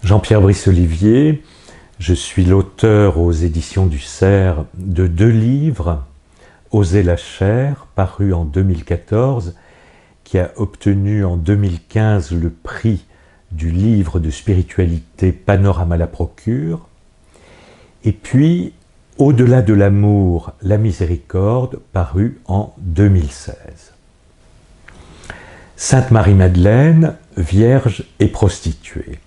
Jean-Pierre Brice-Olivier, je suis l'auteur aux éditions du Cerf de 2 livres, Oser la chair, paru en 2014, qui a obtenu en 2015 le prix du livre de spiritualité Panorama la Procure, et puis Au-delà de l'amour, la miséricorde, paru en 2016. Sainte Marie-Madeleine, vierge et prostituée.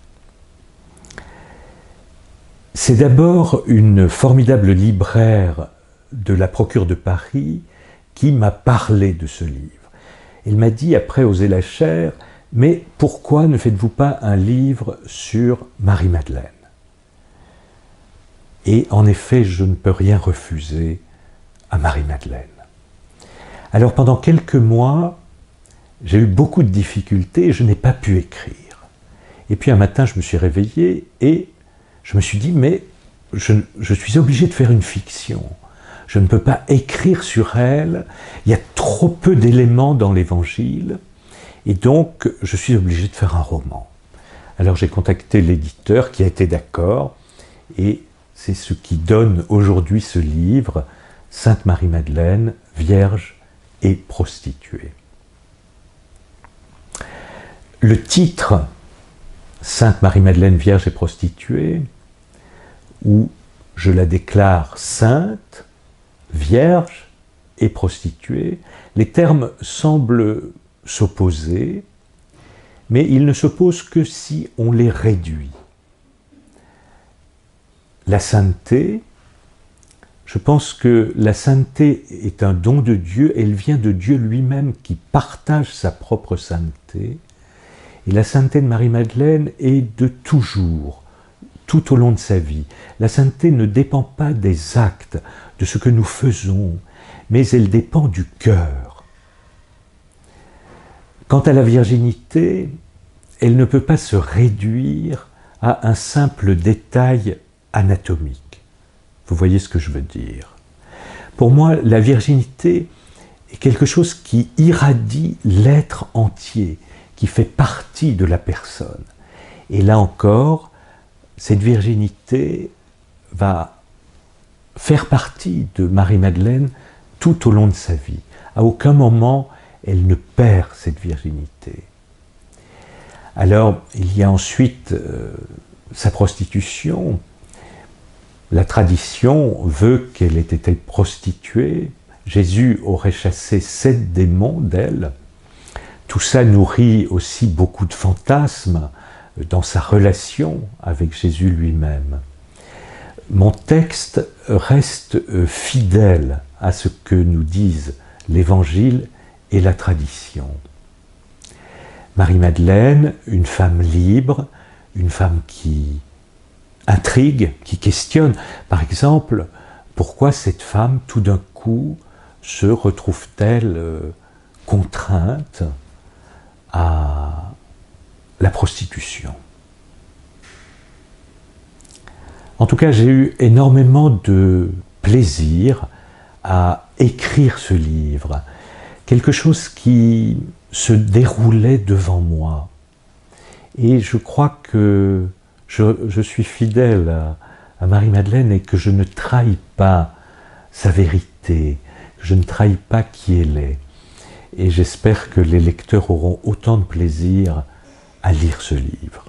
C'est d'abord une formidable libraire de la Procure de Paris qui m'a parlé de ce livre. Elle m'a dit, après Oser la chair, « Mais pourquoi ne faites-vous pas un livre sur Marie-Madeleine ?» Et en effet, je ne peux rien refuser à Marie-Madeleine. Alors pendant quelques mois, j'ai eu beaucoup de difficultés et je n'ai pas pu écrire. Et puis un matin, je me suis réveillé et je me suis dit, mais je suis obligé de faire une fiction. Je ne peux pas écrire sur elle, il y a trop peu d'éléments dans l'Évangile, et donc je suis obligé de faire un roman. Alors j'ai contacté l'éditeur qui a été d'accord, et c'est ce qui donne aujourd'hui ce livre, Sainte Marie-Madeleine, vierge et prostituée. Le titre, Sainte Marie-Madeleine, vierge et prostituée, où je la déclare sainte, vierge et prostituée, les termes semblent s'opposer, mais ils ne s'opposent que si on les réduit. La sainteté, je pense que la sainteté est un don de Dieu, elle vient de Dieu lui-même qui partage sa propre sainteté, et la sainteté de Marie-Madeleine est de toujours, tout au long de sa vie. La sainteté ne dépend pas des actes, de ce que nous faisons, mais elle dépend du cœur. Quant à la virginité, elle ne peut pas se réduire à un simple détail anatomique. Vous voyez ce que je veux dire? Pour moi, la virginité est quelque chose qui irradie l'être entier, qui fait partie de la personne. Et là encore, cette virginité va faire partie de Marie-Madeleine tout au long de sa vie. À aucun moment, elle ne perd cette virginité. Alors, il y a ensuite sa prostitution. La tradition veut qu'elle ait été prostituée. Jésus aurait chassé 7 démons d'elle. Tout ça nourrit aussi beaucoup de fantasmes dans sa relation avec Jésus lui-même. Mon texte reste fidèle à ce que nous disent l'Évangile et la tradition. Marie-Madeleine, une femme libre, une femme qui intrigue, qui questionne. Par exemple, pourquoi cette femme, tout d'un coup, se retrouve-t-elle contrainte à la prostitution? En tout cas, j'ai eu énormément de plaisir à écrire ce livre. Quelque chose qui se déroulait devant moi. Et je crois que je suis fidèle à Marie-Madeleine et que je ne trahis pas sa vérité, que je ne trahis pas qui elle est. Et j'espère que les lecteurs auront autant de plaisir à lire ce livre.